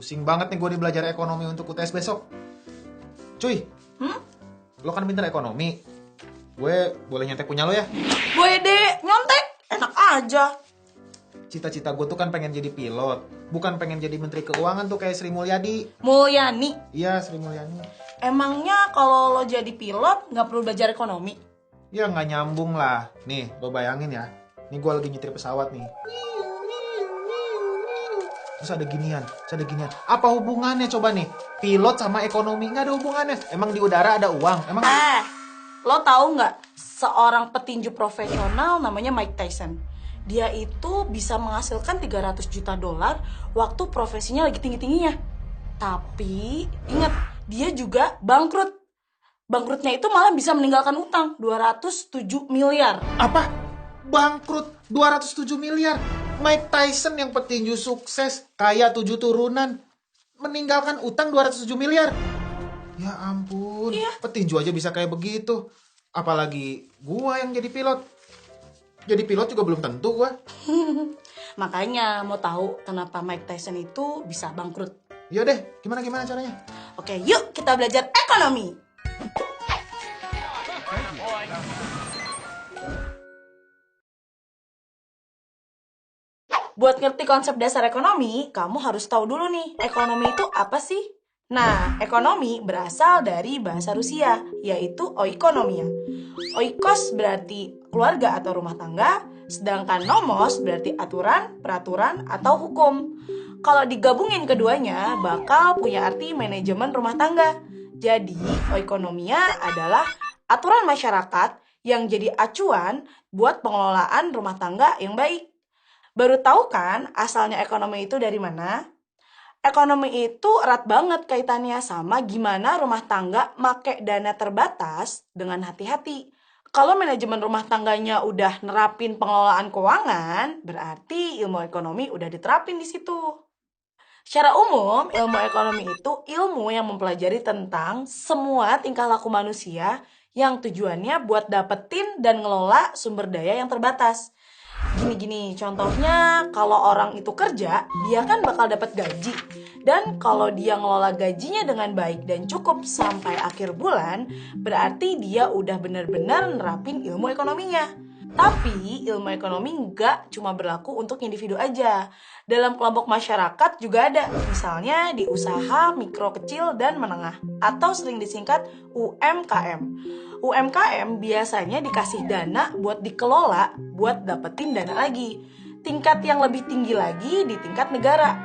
Pusing banget nih gue di belajar ekonomi untuk UTS besok. Cuy, lo kan pinter ekonomi. Gue boleh nyontek punya lo ya? Boleh deh, nyontek. Enak aja. Cita-cita gue tuh kan pengen jadi pilot. Bukan pengen jadi menteri keuangan tuh kayak Sri Mulyadi. Mulyani, Iya, Sri Mulyani. emangnya kalau lo jadi pilot nggak perlu belajar ekonomi? Ya nggak nyambung lah. Nih, lo bayangin ya. Nih gue lagi nyetir pesawat nih. Terus ada ginian. Apa hubungannya coba nih? Pilot sama ekonomi nggak ada hubungannya. Emang di udara ada uang? Emang Lo tahu nggak seorang petinju profesional namanya Mike Tyson? Dia itu bisa menghasilkan 300 juta dolar waktu profesinya lagi tinggi-tingginya. Tapi ingat, dia juga bangkrut. Bangkrutnya itu malah bisa meninggalkan utang 207 miliar. apa? Bangkrut 207 miliar. Mike Tyson yang petinju sukses, kaya 7 turunan, meninggalkan utang 207 miliar. Ya ampun, petinju aja bisa kayak begitu. Apalagi gua yang jadi pilot. Jadi pilot juga belum tentu gua. Makanya mau tahu kenapa Mike Tyson itu bisa bangkrut? Ya deh, gimana caranya? Oke, yuk kita belajar ekonomi. Buat ngerti konsep dasar ekonomi, kamu harus tahu dulu nih, ekonomi itu apa sih? Nah, ekonomi berasal dari bahasa Rusia, yaitu oikonomia. Oikos berarti keluarga atau rumah tangga, sedangkan nomos berarti aturan, peraturan, atau hukum. Kalau digabungin keduanya, bakal punya arti manajemen rumah tangga. Jadi, oikonomia adalah aturan masyarakat yang jadi acuan buat pengelolaan rumah tangga yang baik. Baru tahu kan asalnya ekonomi itu dari mana? Ekonomi itu erat banget kaitannya sama gimana rumah tangga make dana terbatas dengan hati-hati. Kalau manajemen rumah tangganya udah nerapin pengelolaan keuangan, berarti ilmu ekonomi udah diterapin di situ. Secara umum, ilmu ekonomi itu ilmu yang mempelajari tentang semua tingkah laku manusia yang tujuannya buat dapetin dan ngelola sumber daya yang terbatas. Gini, contohnya kalau orang itu kerja, dia kan bakal dapat gaji. Dan kalau dia ngelola gajinya dengan baik dan cukup sampai akhir bulan, berarti dia udah benar-benar nerapin ilmu ekonominya. Tapi ilmu ekonomi nggak cuma berlaku untuk individu aja. Dalam kelompok masyarakat juga ada, misalnya di usaha mikro kecil dan menengah, atau sering disingkat UMKM. UMKM biasanya dikasih dana buat dikelola, buat dapetin dana lagi. Tingkat yang lebih tinggi lagi di tingkat negara.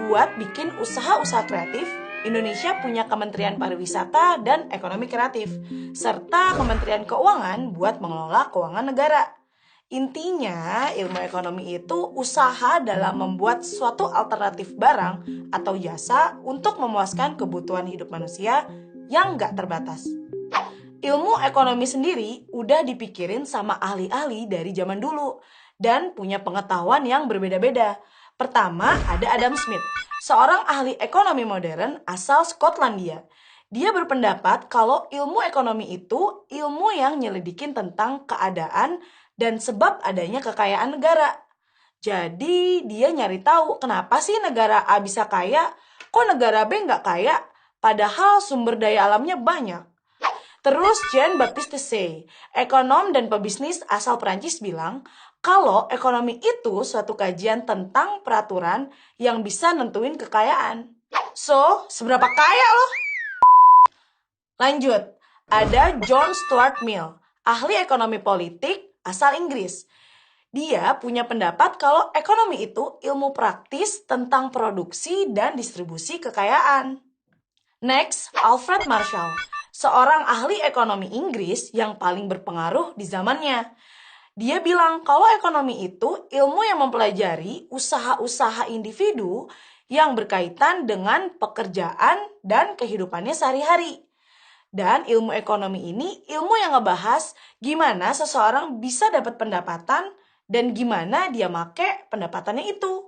Buat bikin usaha-usaha kreatif, Indonesia punya Kementerian Pariwisata dan Ekonomi Kreatif, serta Kementerian Keuangan buat mengelola keuangan negara. Intinya, ilmu ekonomi itu usaha dalam membuat suatu alternatif barang atau jasa untuk memuaskan kebutuhan hidup manusia yang nggak terbatas. Ilmu ekonomi sendiri udah dipikirin sama ahli-ahli dari zaman dulu dan punya pengetahuan yang berbeda-beda. Pertama, ada Adam Smith, seorang ahli ekonomi modern asal Skotlandia. Dia berpendapat kalau ilmu ekonomi itu ilmu yang nyelidikin tentang keadaan dan sebab adanya kekayaan negara. Jadi, dia nyari tahu kenapa sih negara A bisa kaya, kok negara B nggak kaya, padahal sumber daya alamnya banyak. Terus Jean-Baptiste Say, ekonom dan pebisnis asal Prancis bilang, kalau ekonomi itu suatu kajian tentang peraturan yang bisa nentuin kekayaan. So, seberapa kaya loh? Lanjut, ada John Stuart Mill, ahli ekonomi politik asal Inggris. Dia punya pendapat kalau ekonomi itu ilmu praktis tentang produksi dan distribusi kekayaan. Next, Alfred Marshall, seorang ahli ekonomi Inggris yang paling berpengaruh di zamannya. Dia bilang kalau ekonomi itu ilmu yang mempelajari usaha-usaha individu yang berkaitan dengan pekerjaan dan kehidupannya sehari-hari. Dan ilmu ekonomi ini ilmu yang ngebahas gimana seseorang bisa dapat pendapatan dan gimana dia make pendapatannya itu.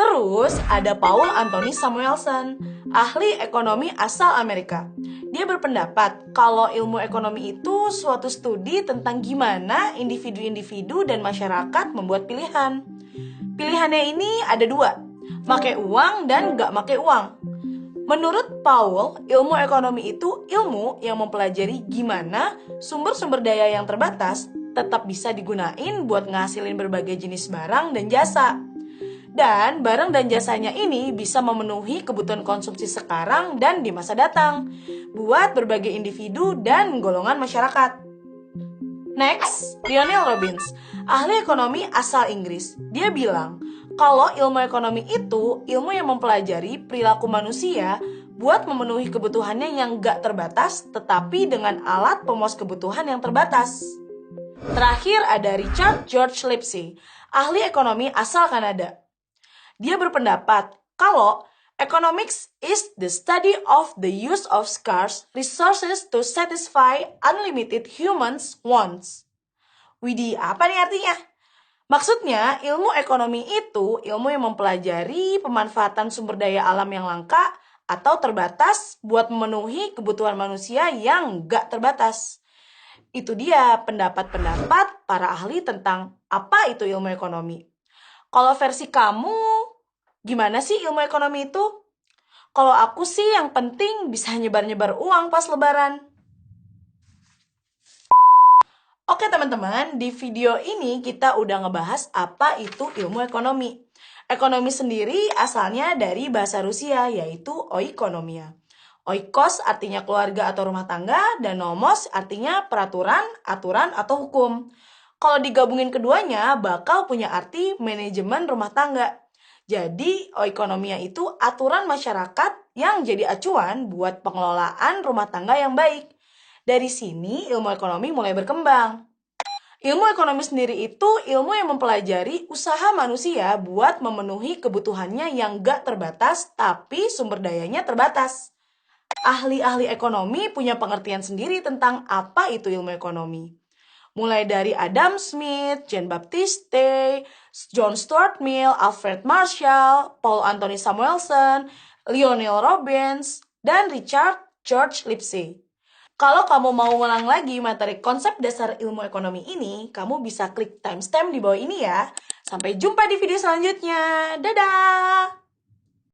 Terus ada Paul Anthony Samuelson, ahli ekonomi asal Amerika. Dia berpendapat kalau ilmu ekonomi itu suatu studi tentang gimana individu-individu dan masyarakat membuat pilihan. Pilihannya ini ada dua, make uang dan gak make uang. Menurut Paul, ilmu ekonomi itu ilmu yang mempelajari gimana sumber-sumber daya yang terbatas tetap bisa digunain buat ngasilin berbagai jenis barang dan jasa. Dan barang dan jasanya ini bisa memenuhi kebutuhan konsumsi sekarang dan di masa datang buat berbagai individu dan golongan masyarakat. Next, Lionel Robbins, ahli ekonomi asal Inggris. Dia bilang, kalau ilmu ekonomi itu ilmu yang mempelajari perilaku manusia buat memenuhi kebutuhannya yang gak terbatas, tetapi dengan alat pemuas kebutuhan yang terbatas. Terakhir ada Richard George Lipsey, ahli ekonomi asal Kanada. Dia berpendapat kalau economics is the study of the use of scarce resources to satisfy unlimited humans' wants. Widih, apa nih artinya? Maksudnya, ilmu ekonomi itu ilmu yang mempelajari pemanfaatan sumber daya alam yang langka atau terbatas buat memenuhi kebutuhan manusia yang gak terbatas. Itu dia pendapat-pendapat para ahli tentang apa itu ilmu ekonomi. Kalau versi kamu, gimana sih ilmu ekonomi itu? Kalau aku sih yang penting bisa nyebar-nyebar uang pas lebaran. Oke teman-teman, di video ini kita udah ngebahas apa itu ilmu ekonomi. Ekonomi sendiri asalnya dari bahasa Rusia, yaitu oikonomia. Oikos artinya keluarga atau rumah tangga, dan nomos artinya peraturan, aturan, atau hukum. Kalau digabungin keduanya, bakal punya arti manajemen rumah tangga. Jadi, oikonomia itu aturan masyarakat yang jadi acuan buat pengelolaan rumah tangga yang baik. Dari sini, ilmu ekonomi mulai berkembang. Ilmu ekonomi sendiri itu ilmu yang mempelajari usaha manusia buat memenuhi kebutuhannya yang gak terbatas, tapi sumber dayanya terbatas. Ahli-ahli ekonomi punya pengertian sendiri tentang apa itu ilmu ekonomi. Mulai dari Adam Smith, Jean Baptiste, John Stuart Mill, Alfred Marshall, Paul Anthony Samuelson, Lionel Robbins, dan Richard George Lipsey. Kalau kamu mau ngulang lagi materi konsep dasar ilmu ekonomi ini, kamu bisa klik timestamp di bawah ini ya. Sampai jumpa di video selanjutnya. Dadah!